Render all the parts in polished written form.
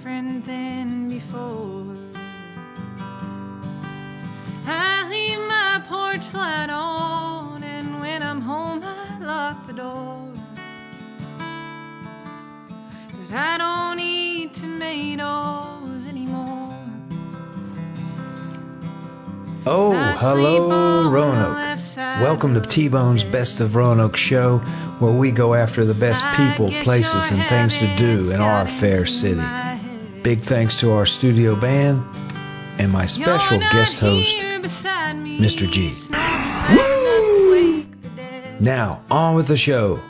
different than before. I leave my porch light on, and when I'm home I lock the door. But I don't eat tomatoes anymore. Oh, hello, Roanoke. Welcome to T-Bone's Best of Roanoke show, where we go after the best people, places, and things to do in our fair city. Big thanks to our studio band and my special guest host, Mr. G. Now, on with the show.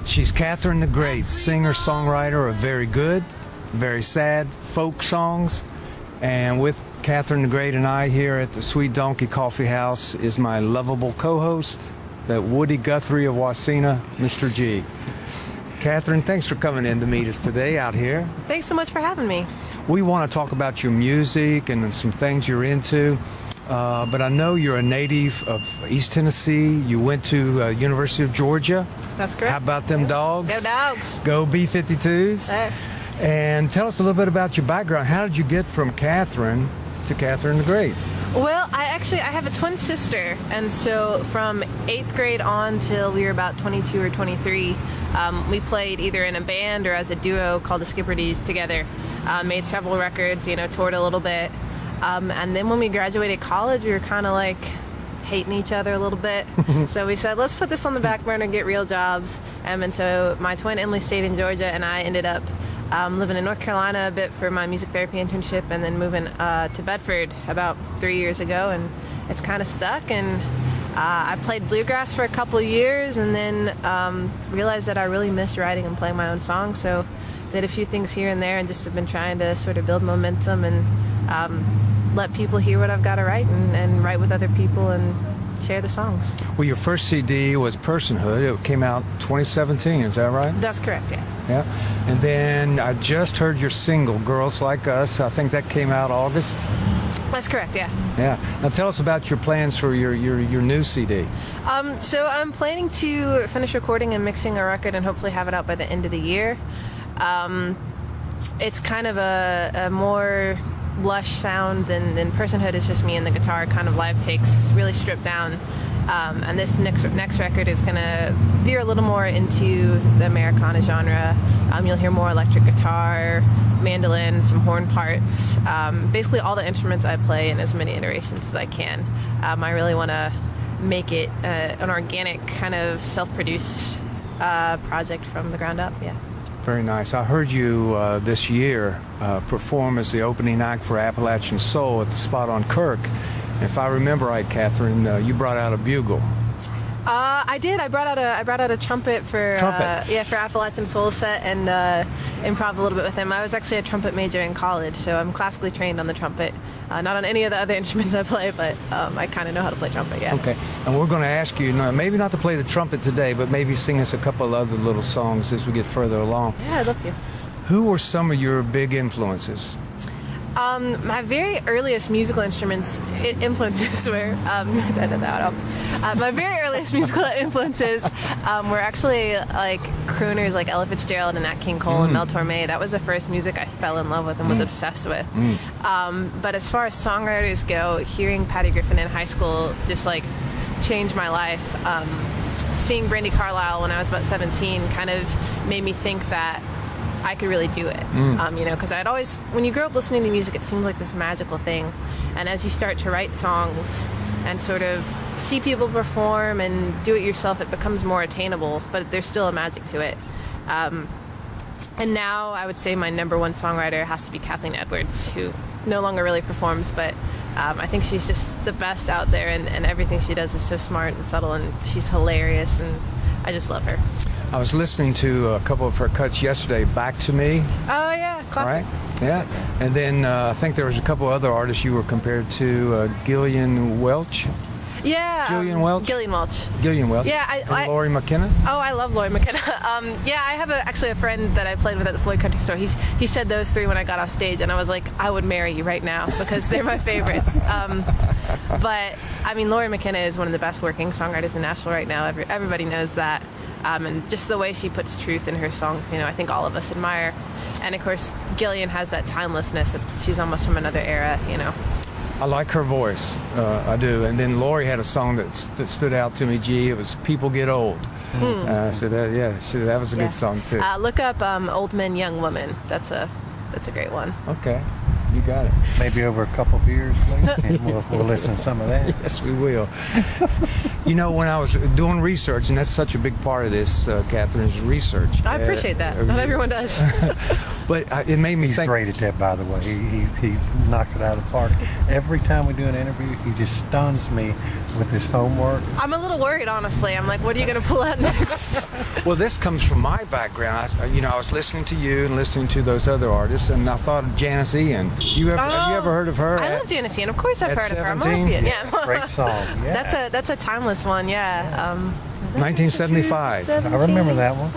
She's Catherine the Great, singer-songwriter of very good, very sad folk songs. And with Catherine the Great and I here at the Sweet Donkey Coffee House is my lovable co-host, that Woody Guthrie of Wasena, Mr. G. Catherine, thanks for coming in to meet us today out here. Thanks so much for having me. We want to talk about your music and some things you're into, but I know you're a native of East Tennessee. You went to University of Georgia. That's correct. How about them dogs? Go dogs. Go B-52s. And tell us a little bit about your background. How did you get from Catherine to Catherine the Great? Well, I have a twin sister, and so from 8th grade on till we were about 22 or 23, we played either in a band or as a duo called the Skipperdies together. Made several records, toured a little bit, and then when we graduated college, we were kind of like hating each other a little bit. So we said, let's put this on the back burner and get real jobs. And so my twin Emily stayed in Georgia, and I ended up living in North Carolina a bit for my music therapy internship, and then moving to Bedford about 3 years ago, and it's kind of stuck. And I played bluegrass for a couple of years, and then realized that I really missed writing and playing my own songs, so did a few things here and there, and just have been trying to sort of build momentum and let people hear what I've got to write, and write with other people and share the songs. Well, your first CD was Personhood. It came out 2017, is that right? That's correct, yeah. Yeah. And then I just heard your single, Girls Like Us. I think that came out August. That's correct, yeah. Yeah. Now tell us about your plans for your new CD. So I'm planning to finish recording and mixing a record and hopefully have it out by the end of the year. It's kind of a more lush sound than Personhood. Is just me and the guitar, kind of live takes, really stripped down. And this next record is going to veer a little more into the Americana genre. You'll hear more electric guitar, mandolin, some horn parts, basically all the instruments I play in as many iterations as I can. I really want to make it an organic, kind of self-produced project from the ground up, yeah. Very nice. I heard you this year perform as the opening act for Appalachian Soul at the Spot on Kirk. If I remember right, Catherine, you brought out a bugle. I did. I brought out a trumpet for for Appalachian Soul set, and improv a little bit with him. I was actually a trumpet major in college, so I'm classically trained on the trumpet. Not on any of the other instruments I play, but I kind of know how to play trumpet. Yeah. Okay. And we're going to ask you, maybe not to play the trumpet today, but maybe sing us a couple other little songs as we get further along. Yeah, I'd love to. Who were some of your big influences? My very earliest musical influences were my very earliest musical influences were actually like crooners like Ella Fitzgerald and Nat King Cole and Mel Torme. That was the first music I fell in love with and was obsessed with. But as far as songwriters go, hearing Patty Griffin in high school just like changed my life. Seeing Brandi Carlile when I was about 17 kind of made me think that I could really do it, because I'd always, when you grow up listening to music, it seems like this magical thing, and as you start to write songs and sort of see people perform and do it yourself, it becomes more attainable, but there's still a magic to it. And now I would say my number one songwriter has to be Kathleen Edwards, who no longer really performs, but I think she's just the best out there, and everything she does is so smart and subtle, and she's hilarious, and I just love her. I was listening to a couple of her cuts yesterday, Back to Me. Oh, yeah, classic. Right? Yeah. And then I think there was a couple other artists you were compared to, Gillian Welch. Yeah. Gillian Welch? Gillian Welch. Gillian Welch. Yeah. And Lori McKenna? Oh, I love Lori McKenna. Yeah, I have actually a friend that I played with at the Floyd Country Store. He said those three when I got off stage, and I was like, I would marry you right now because they're my favorites. But, I mean, Lori McKenna is one of the best working songwriters in Nashville right now. Everybody knows that. and just the way she puts truth in her songs, I think all of us admire. And of course, Gillian has that timelessness. She's almost from another era. I like her voice. I do. And then Lori had a song that stood out to me. It was "People Get Old." So that was a good song too. Look up "Old Men, Young Women." That's a great one. Okay, you got it. Maybe over a couple beers later, and we'll listen to some of that. Yes, we will. When I was doing research, and that's such a big part of this, Catherine, is research. I appreciate that. Not everyone does. But it made me He's think. great at that, by the way. He knocks it out of the park. Every time we do an interview, he just stuns me with his homework. I'm a little worried, honestly. I'm like, what are you going to pull out next? Well, this comes from my background. I was listening to you and listening to those other artists, and I thought of Janice Ian. Have you ever heard of her? I love Janice Ian. Of course I've heard of her. I'm a 17? lesbian. Yeah. Great song. Yeah. That's a timeless one. Yeah. 1975. I remember that one.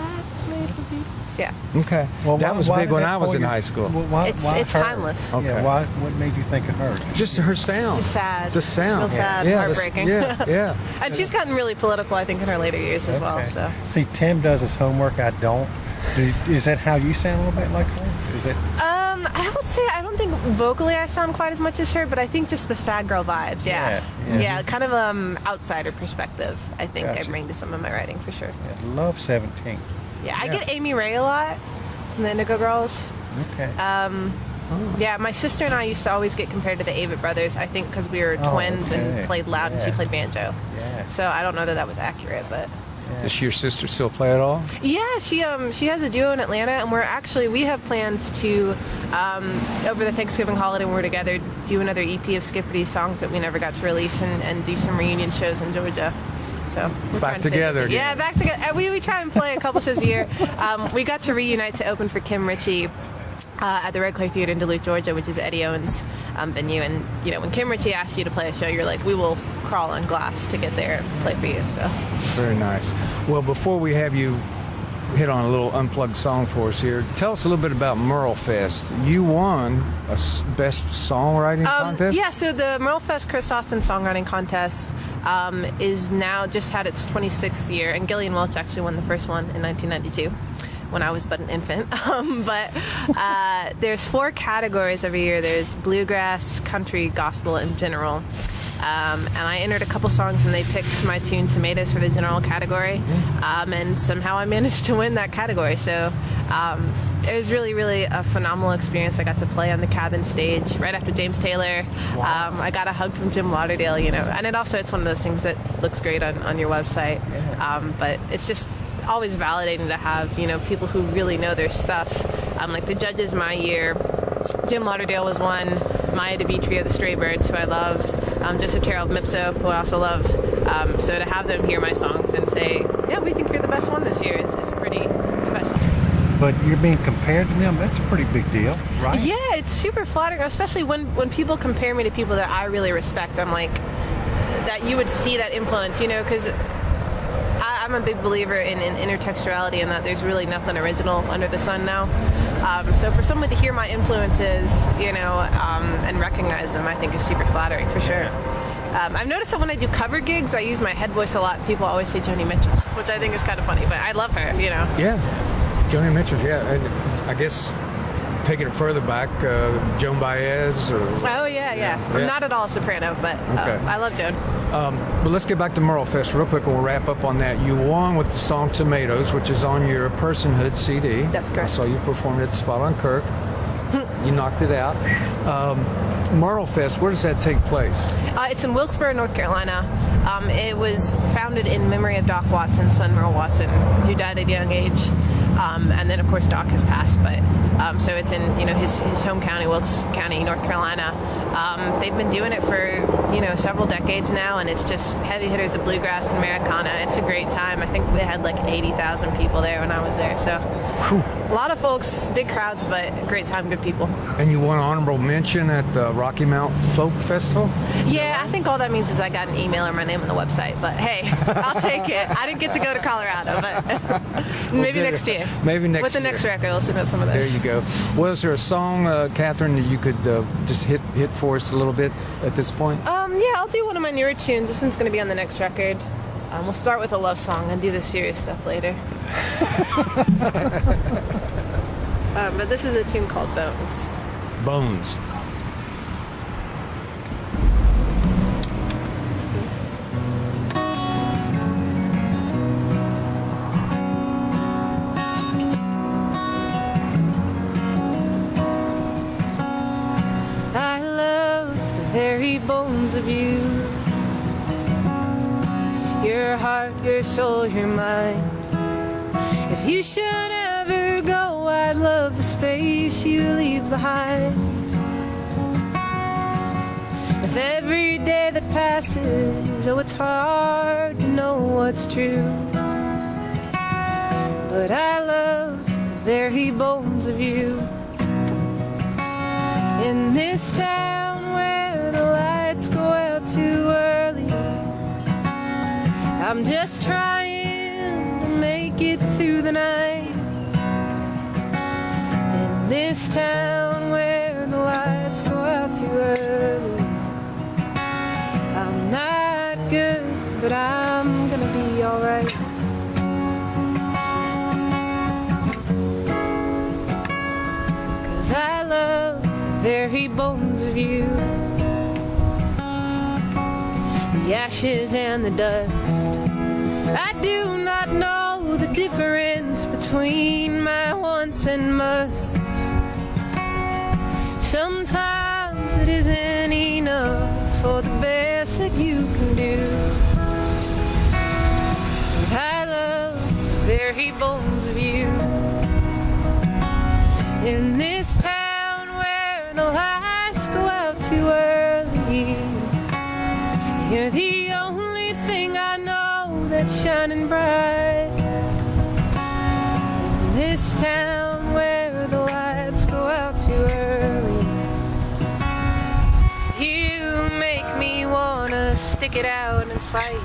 Yeah. Okay. Well, that was why big did when that I was pull in your- high school. Why It's her? timeless. Okay. Yeah. What made you think of her? Just her sound. Just sad. The sound. Real sad. Yeah, Heartbreaking. Yeah. And she's gotten really political, I think, in her later years as well. Okay. So. See, Tim does his homework. I don't. Is that how you sound a little bit like her? Is it? I would say I don't think vocally I sound quite as much as her, but I think just the sad girl vibes. Yeah. Yeah. Kind of outsider perspective. I think I Gotcha. bring to some of my writing for sure. Yeah, love 17. Yeah. I get Amy Ray a lot from the Indigo Girls. Okay. Yeah, my sister and I used to always get compared to the Avett Brothers. I think because we were twins okay. and played loud, and she Yeah. played banjo. Yeah. So I don't know that was accurate, but. Does your sister still play at all? Yeah, she has a duo in Atlanta, and we have plans to over the Thanksgiving holiday when we're together do another EP of Skipperty's songs that we never got to release and do some reunion shows in Georgia. So we're Back trying to stay together busy. again. Yeah, back together. We try and play a couple shows a year. We got to reunite to open for Kim Ritchie. At the Red Clay Theater in Duluth, Georgia, which is Eddie Owens' venue. And, when Kim Ritchie asks you to play a show, you're like, we will crawl on glass to get there and play for you. So Very nice. Well, before we have you hit on a little unplugged song for us here, tell us a little bit about Merle Fest. You won a Best Songwriting Contest? Yeah, so the Merle Fest Chris Austin Songwriting Contest is now just had its 26th year. And Gillian Welch actually won the first one in 1992. When I was but an infant. But there's 4 categories every year. There's bluegrass, country, gospel, and general. And I entered a couple songs, and they picked my tune Tomatoes for the general category. And somehow I managed to win that category. So it was really, really a phenomenal experience. I got to play on the cabin stage right after James Taylor. Wow. I got a hug from Jim Lauderdale, and it's one of those things that looks great on your website. But it's just always validating to have people who really know their stuff. Like the judges my year, Jim Lauderdale was one, Maya DeVitri of the Stray Birds, who I love, Joseph Terrell of Mipso, who I also love. So to have them hear my songs and say, yeah, we think you're the best one this year is pretty special. But you're being compared to them. That's a pretty big deal, right? Yeah, it's super flattering, especially when people compare me to people that I really respect. I'm like, that you would see that influence, because I'm a big believer in intertextuality and that there's really nothing original under the sun now. So for someone to hear my influences, and recognize them, I think is super flattering for sure. I've noticed that when I do cover gigs, I use my head voice a lot. People always say Joni Mitchell, which I think is kind of funny, but I love her, Yeah. Joni Mitchell, yeah. And I guess taking it further back, Joan Baez or... Oh, yeah. I'm not at all a soprano, but Okay. I love Joan. But let's get back to Merle Fest real quick and we'll wrap up on that. You won with the song Tomatoes, which is on your Personhood CD. That's correct. I saw you perform it at Spot on Kirk. You knocked it out. Merle Fest, where does that take place? It's in Wilkesboro, North Carolina. It was founded in memory of Doc Watson's son, Merle Watson, who died at a young age. And then, of course, Doc has passed, but so it's in his home county, Wilkes County, North Carolina. They've been doing it for several decades now, and it's just heavy hitters of bluegrass and Americana. It's a great time. I think they had like 80,000 people there when I was there, so a lot of folks, big crowds, but great time, good people. And you won honorable mention at the Rocky Mount Folk Festival? Yeah, I think all that means is I got an email or my name on the website, but hey, I'll take it. I didn't get to go to Colorado, but maybe next year. Maybe next year. With the next record, we'll submit some of There those. you go. Well, is there a song, Catherine, that you could just hit for us a little bit at this point? Yeah, I'll do one of my newer tunes. This one's going to be on the next record. We'll start with a love song and do the serious stuff later. But this is a tune called Bones. Bones. I love the very bones of you. Your heart, your soul, your mind. If you should ever go, I'd love the space you leave behind. With every day that passes, oh, it's hard to know what's true. But I love the very bones of you. In this town where the lights go out too early, I'm just trying to make it through the night. In this town where the lights go out too early, I'm not good, but I'm gonna be alright. 'Cause I love the very bones of you. The ashes and the dust. I do not know the difference between my wants and musts. Sometimes it isn't enough for the best that you can do. But I love the very bones of you. In this town where the lights go out too early, you're the only thing I know that's shining bright. In this town where the lights go out too early, you make me wanna stick it out and fight.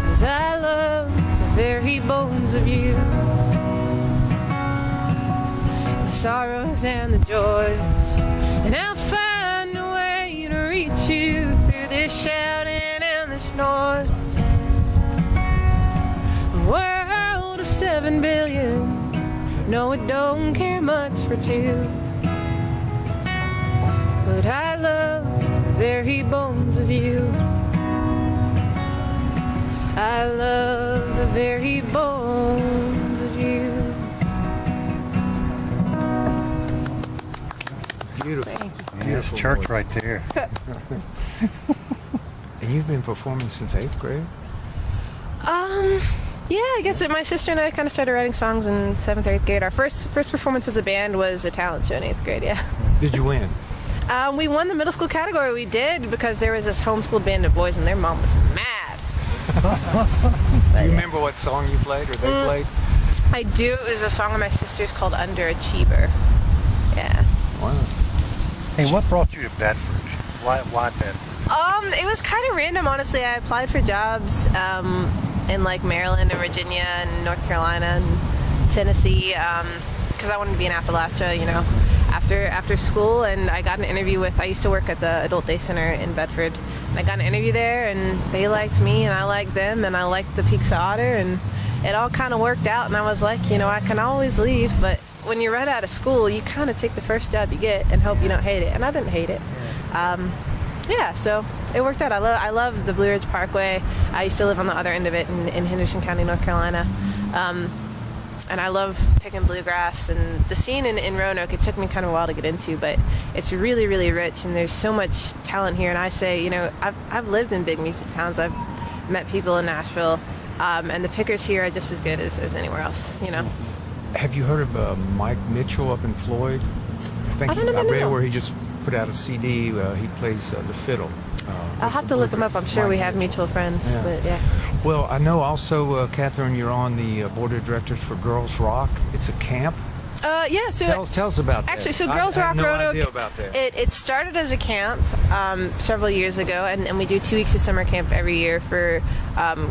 'Cause I love the very bones of you. The sorrows and the joys, and I'll find a way to reach you through this shouting and this noise. A world of 7 billion, no, it don't care much for two. But I love the very bones of you. I love the very bones of you. Beautiful. Thank you. That's Beautiful church voice. right there. And you've been performing since 8th grade? Yeah, I guess my sister and I kind of started writing songs in 7th or 8th grade. Our first performance as a band was a talent show in 8th grade, yeah. Did you win? We won the middle school category. We did because there was this homeschool band of boys and their mom was mad. Do you remember what song you played or they played? I do. It was a song of my sister's called Underachiever. Yeah. Wow. Hey, what brought you to Bedford? Why Bedford? It was kind of random, honestly. I applied for jobs in like Maryland and Virginia and North Carolina and Tennessee because I wanted to be in Appalachia, you know, after school. And I got an interview I used to work at the Adult Day Center in Bedford. And I got an interview there, and they liked me, and I liked them, and I liked the Peaks of Otter, and it all kind of worked out. And I was like, you know, I can always leave, but when you're right out of school, you kind of take the first job you get and hope you don't hate it. And I didn't hate it. Yeah, so it worked out. I love the Blue Ridge Parkway. I used to live on the other end of it in Henderson County, North Carolina. And I love picking bluegrass. And the scene in Roanoke, it took me kind of a while to get into, but it's really, really rich. And there's so much talent here. And I say, you know, I've lived in big music towns. I've met people in Nashville. And the pickers here are just as good as anywhere else, you know. Have you heard of Mike Mitchell up in Floyd? I don't I even read know. where he just put out a CD. He plays the fiddle. I'll have to look him up. I'm sure we have mutual friends, Yeah. but yeah. Well, I know also, Catherine, you're on the board of directors for Girls Rock. It's a camp. Yeah, so Tell us about that. actually, so Girls I Rock have no Roanoke, idea about that. it started as a camp several years ago, and we do 2 weeks of summer camp every year for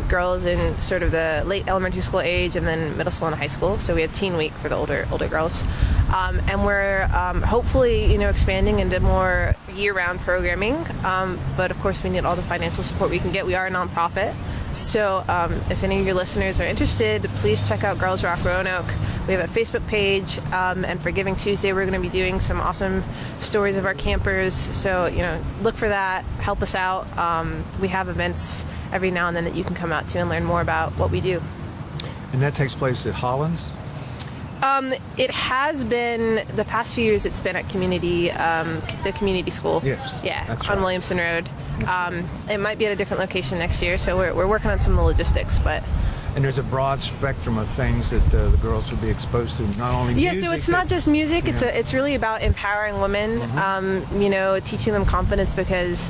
girls in sort of the late elementary school age, and then middle school and high school. So we have teen week for the older girls, and we're hopefully expanding into more year-round programming. But of course, we need all the financial support we can get. We are a nonprofit. So if any of your listeners are interested, please check out Girls Rock Roanoke. We have a Facebook page, and for Giving Tuesday, we're going to be doing some awesome stories of our campers. So, look for that. Help us out. We have events every now and then that you can come out to and learn more about what we do. And that takes place at Hollins? It has been, the past few years, it's been at the community school. Yes. Yeah, that's on right. Williamson Road. It might be at a different location next year, so we're working on some of the logistics, but... And there's a broad spectrum of things that the girls would be exposed to, not only Yeah, music. so it's not just music. It's really about empowering women. Teaching them confidence, because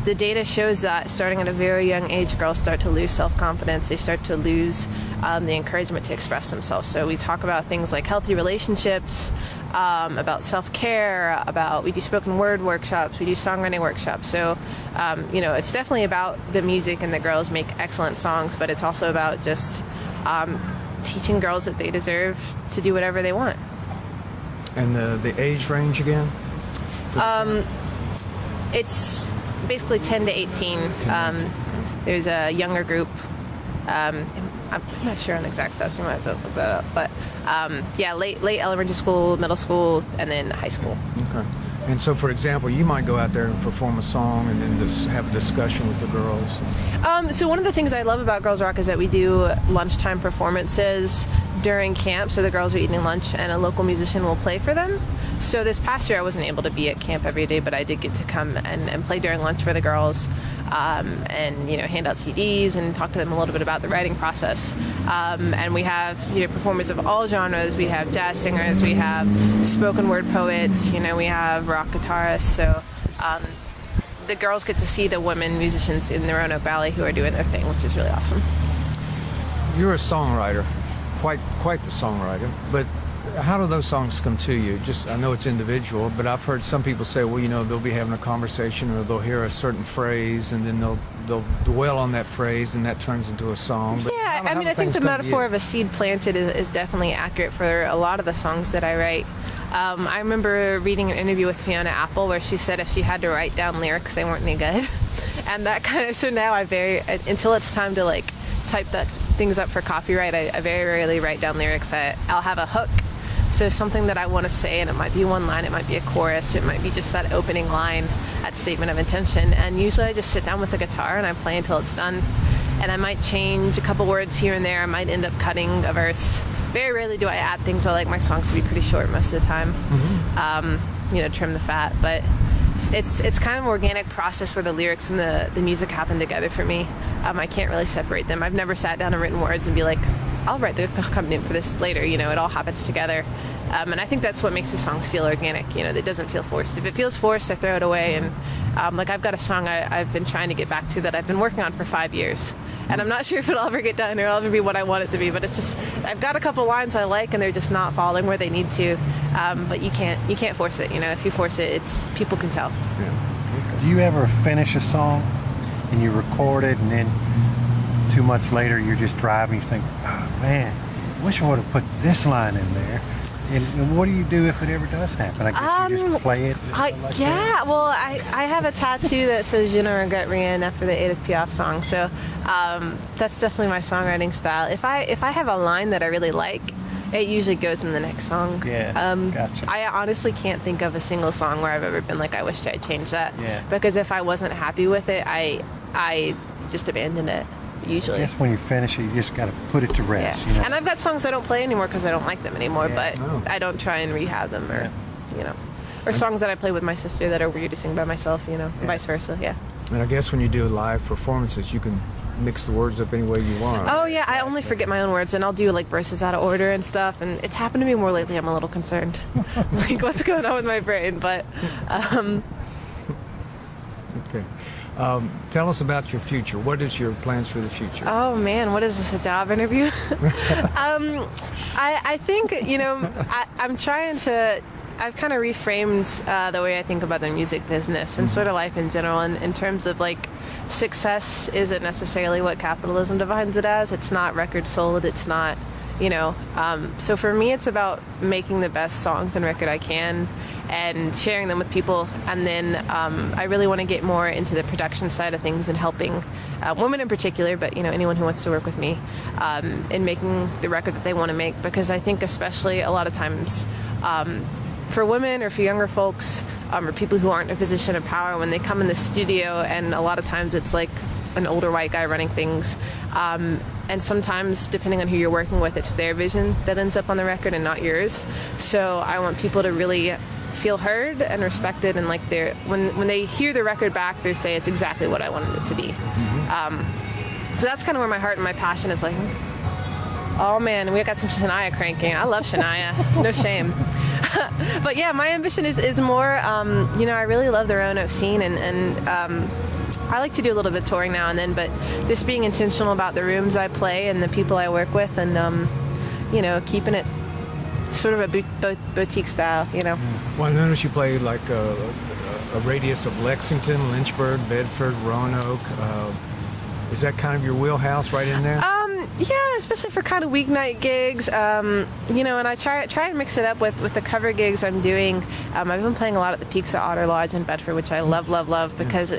the data shows that starting at a very young age, girls start to lose self-confidence. They start to lose the encouragement to express themselves. So we talk about things like healthy relationships, about self-care, we do spoken word workshops, we do songwriting workshops. So, it's definitely about the music, and the girls make excellent songs, but it's also about just teaching girls that they deserve to do whatever they want. And the age range again? It's basically 10 to 18. There's a younger group. I'm not sure on the exact stuff. You might have to look that up. But late elementary school, middle school, and then high school. Okay. And so, for example, you might go out there and perform a song and then just have a discussion with the girls. So one of the things I love about Girls Rock is that we do lunchtime performances during camp. So the girls are eating lunch, and a local musician will play for them. So this past year, I wasn't able to be at camp every day, but I did get to come and play during lunch for the girls, and hand out CDs and talk to them a little bit about the writing process. And we have performers of all genres. We have jazz singers, we have spoken word poets, we have rock guitarists. So the girls get to see the women musicians in the Roanoke Valley who are doing their thing, which is really awesome. You're a songwriter, quite the songwriter, but how do those songs come to you? I know it's individual, but I've heard some people say, well, they'll be having a conversation, or they'll hear a certain phrase, and then they'll dwell on that phrase, and that turns into a song. But Yeah, I think the metaphor of a seed planted is definitely accurate for a lot of the songs that I write. I remember reading an interview with Fiona Apple where she said if she had to write down lyrics, they weren't any good. And that so now until it's time to type things up for copyright, I very rarely write down lyrics. I'll have a hook. So something that I want to say, and it might be one line, it might be a chorus, it might be just that opening line, that statement of intention. And usually I just sit down with the guitar and I play until it's done. And I might change a couple words here and there. I might end up cutting a verse. Very rarely do I add things. I like my songs to be pretty short most of the time. Trim the fat. But it's kind of an organic process where the lyrics and the music happen together for me. I can't really separate them. I've never sat down and written words and be like, I'll write the accompaniment for this later. It all happens together. And I think that's what makes the songs feel organic. It doesn't feel forced. If it feels forced, I throw it away. And I've got a song I've been trying to get back to that I've been working on for 5 years. And I'm not sure if it'll ever get done or it'll ever be what I want it to be. But it's just, I've got a couple lines I like, and they're just not falling where they need to. But you can't force it. If you force it, people can tell. Yeah. Do you ever finish a song and you record it, and then 2 months later you're just driving, you think, oh man, I wish I would have put this line in there? And what do you do if it ever does happen? I guess you just play it? Well, I have a tattoo that says "Je ne regrette rien" after the Edith Piaf song, so that's definitely my songwriting style. If I have a line that I really like, it usually goes in the next song. Yeah, gotcha. I honestly can't think of a single song where I've ever been like, I wish I had changed that. Yeah. Because if I wasn't happy with it, I just abandoned it. Usually. I guess when you finish it, you just got to put it to rest. Yeah. And I've got songs I don't play anymore because I don't like them anymore, Yeah. but I don't try and rehab them or songs that I play with my sister that are weird to sing by myself, vice versa, yeah. And I guess when you do live performances, you can mix the words up any way you want. Oh, yeah, I only forget my own words, and I'll do verses out of order and stuff, and it's happened to me more lately. I'm a little concerned. What's going on with my brain, but... Okay. Tell us about your future. What is your plans for the future? Oh man, what is this, a job interview? I think, I'm trying to, I've kind of reframed the way I think about the music business and sort of life in general, in terms of like success isn't necessarily what capitalism defines it as. It's not records sold. It's not, so for me it's about making the best songs and record I can and sharing them with people. And then I really want to get more into the production side of things and helping women in particular, but anyone who wants to work with me in making the record that they want to make, because I think especially a lot of times for women or for younger folks or people who aren't in a position of power, when they come in the studio, and a lot of times it's like an older white guy running things, and sometimes depending on who you're working with, it's their vision that ends up on the record and not yours. So I want people to really feel heard and respected, and like when they hear the record back, they say it's exactly what I wanted it to be. So that's kind of where my heart and my passion is. Like, oh man, we got some Shania cranking. I love Shania, no shame. But yeah, my ambition is more, I really love the Roanoke scene, and I like to do a little bit of touring now and then, but just being intentional about the rooms I play and the people I work with, and keeping it sort of a boutique style, Well, I noticed you play like a radius of Lexington, Lynchburg, Bedford, Roanoke. Is that kind of your wheelhouse right in there? Yeah, especially for kind of weeknight gigs, and I try and mix it up with the cover gigs I'm doing. I've been playing a lot at the Peaks at Otter Lodge in Bedford, which I love, because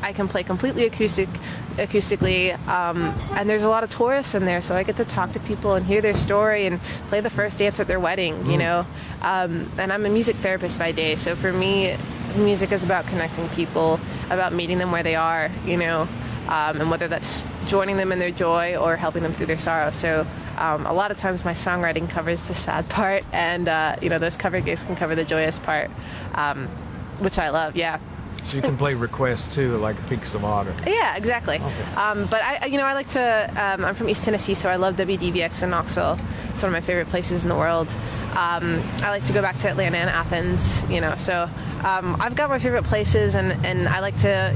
I can play completely acoustically, and there's a lot of tourists in there, so I get to talk to people and hear their story and play the first dance at their wedding, and I'm a music therapist by day, so for me, music is about connecting people, about meeting them where they are, and whether that's joining them in their joy or helping them through their sorrow. So a lot of times my songwriting covers the sad part, and those cover gigs can cover the joyous part, which I love. Yeah. So you can play requests too, like Peaks of Otter. Yeah, exactly. Okay. But I like to. I'm from East Tennessee, so I love WDBX in Knoxville. It's one of my favorite places in the world. I like to go back to Atlanta and Athens, so I've got my favorite places, and I like to,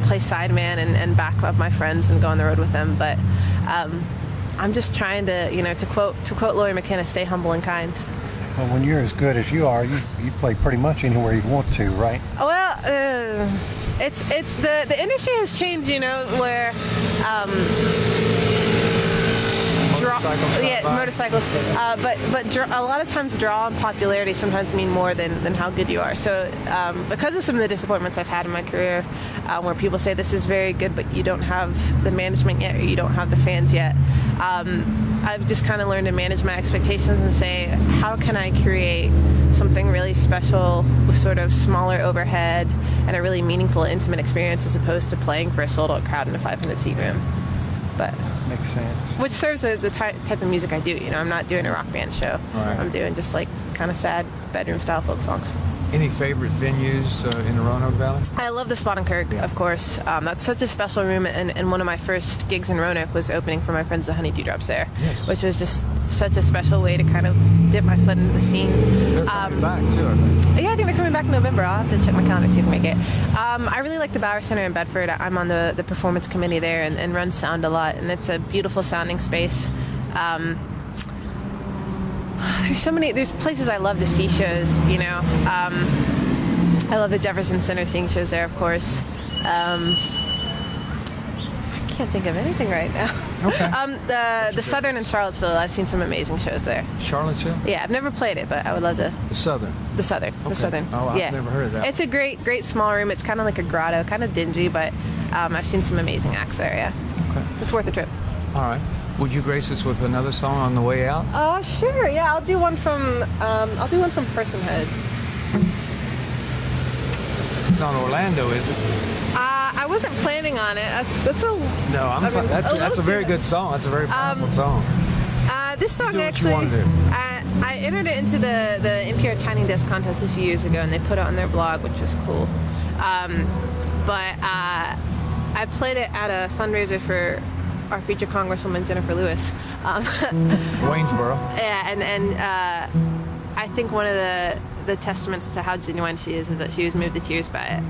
play sideman and back up my friends and go on the road with them. But I'm just trying to, to quote Lori McKenna, stay humble and kind. Well, when you're as good as you are, you play pretty much anywhere you want to, right? Well, it's the industry has changed, where motorcycles. But a lot of times draw and popularity sometimes mean more than how good you are. So because of some of the disappointments I've had in my career, where people say this is very good, but you don't have the management yet, or you don't have the fans yet, I've just kind of learned to manage my expectations and say, how can I create something really special with sort of smaller overhead and a really meaningful, intimate experience, as opposed to playing for a sold-out crowd in a 500-seat room. But makes sense. Which serves the type of music I do. I'm not doing a rock band show. Right. I'm doing just like kind of sad bedroom-style folk songs. Any favorite venues in the Roanoke Valley? I love the Spot and Kirk, of course. That's such a special room, and one of my first gigs in Roanoke was opening for my friends the Honey Dewdrops there, which was just such a special way to kind of dip my foot into the scene. They're coming back too, I think. Yeah, I think they're coming back in November. I'll have to check my calendar to see if I can make it. I really like the Bauer Center in Bedford. I'm on the performance committee there and run sound a lot, and it's a beautiful sounding space. There's places I love to see shows, I love the Jefferson Center, seeing shows there, of course. I can't think of anything right now. Okay. The Southern in Charlottesville, I've seen some amazing shows there. Charlottesville? Yeah, I've never played it, but I would love to. The Southern? The Southern. Okay. The Southern. Oh, I've never heard of that. It's a great small room. It's kind of like a grotto, kind of dingy, but I've seen some amazing acts there, yeah. Okay. It's worth a trip. All right. Would you grace us with another song on the way out? Sure. Yeah, I'll do one from Personhood. It's not Orlando, is it? I wasn't planning on it. That's a very good song. That's a very powerful song. This song do what actually, you want to do. I entered it into the NPR Tiny Desk contest a few years ago, and they put it on their blog, which was cool. But I played it at a fundraiser for our future Congresswoman Jennifer Lewis. Waynesboro. Yeah, and I think one of the testaments to how genuine she is that she was moved to tears by it.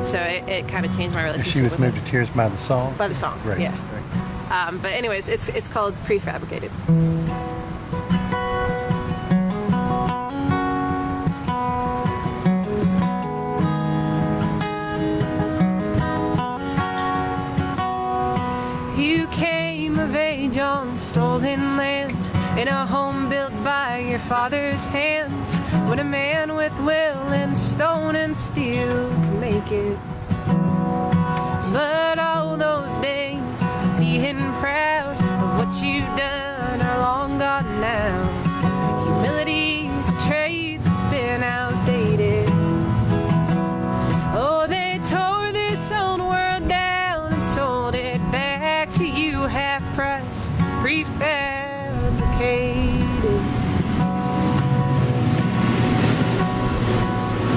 So it kind of changed my relationship. She was with moved it. to tears by the song? By the song, Right, yeah. right. But anyways, it's called Prefabricated. You came of age on stolen land, in a home built by your father's hands, when a man with will and stone and steel can make it. But all those days of being proud of what you've done are long gone now. Humility's a trait that's been outdated. Oh, they tore this old world down and sold it back to you half price, prefabricated.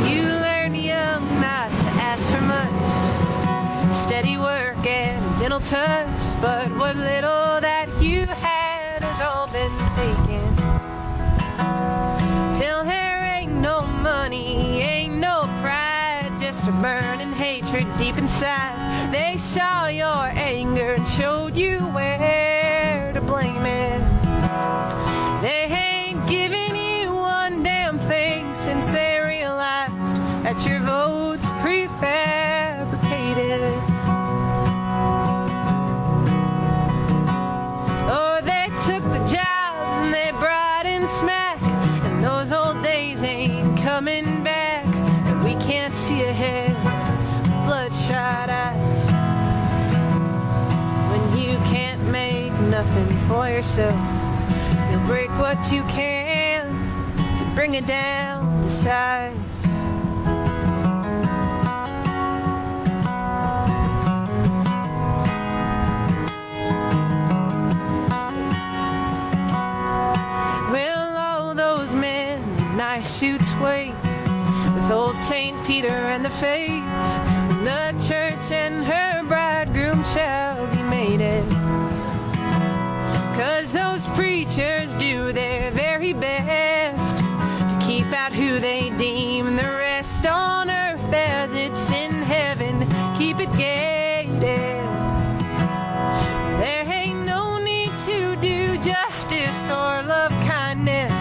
You learn young not to ask for much, steady work and a gentle touch, but what little that you had has all been taken. Till there ain't no money, ain't no pride, just a burning hatred deep inside. They saw your anger and showed you where to blame it. They ain't giving you one damn thing since they realized that your vote's prefabricated. Oh, they took the jobs and they brought in smack, and those old days ain't coming back, and we can't see ahead with bloodshot eyes. When you can't make nothing for yourself, you'll break what you can to bring it down to size. Well, all those men in nice suits wait with old St. Peter and the fates, when the church and her bridegroom shall be mated. 'Cause those preachers do their very best to keep out who they deem the rest on earth as it's in heaven. Keep it gated. There ain't no need to do justice or love kindness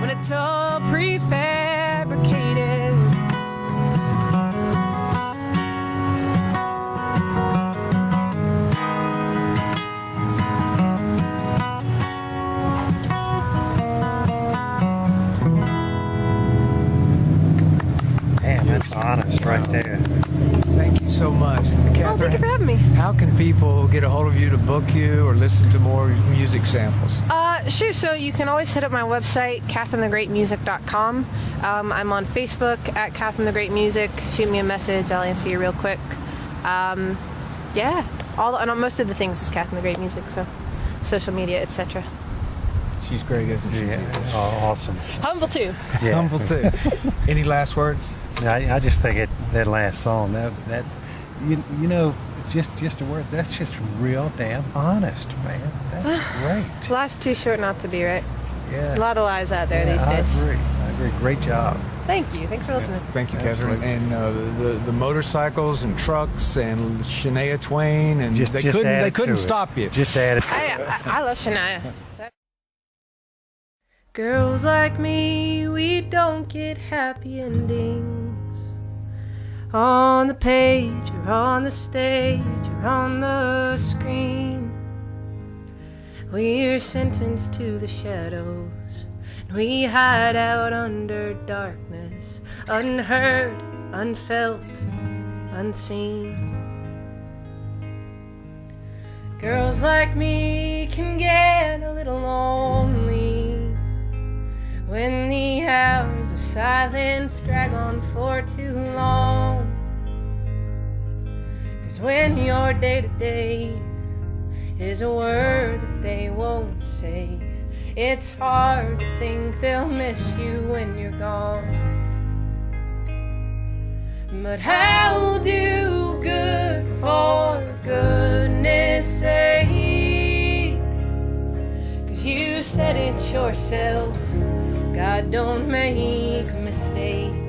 when it's all prefabricated. Man, that's honest right there. Thank you so much. Oh, Catherine, thank you for having me. how can people get a hold of you to book you or listen to more music samples? Sure. So you can always hit up my website, CatherineTheGreatMusic.com. I'm on Facebook at Catherine the Great Music. Shoot me a message. I'll answer you real quick. Yeah. Most of the things is Catherine the Great Music. So social media, etc. She's great, isn't she? Yeah, awesome. Humble too. Yeah. Humble too. Any last words? I just think that last song, that you know, just a word, that's just real damn honest, man. That's great. Life's too short not to be, right? Yeah. A lot of lies out there Yeah, these days. I agree. Great job. Thank you. Thanks for listening. Thank you, Catherine. Absolutely. And the motorcycles and trucks and Shania Twain, and Just they add couldn't to it. stop you. Just add it. I love Shania. Girls like me, we don't get happy endings on the page or on the stage or on the screen. We're sentenced to the shadows, and we hide out under darkness, unheard, unfelt, unseen. Girls like me can get a little lonely when the hours of silence drag on for too long. 'Cause when your day-to-day is a word that they won't say, it's hard to think they'll miss you when you're gone. But I'll do good for goodness sake, 'cause you said it yourself. God don't make a mistake.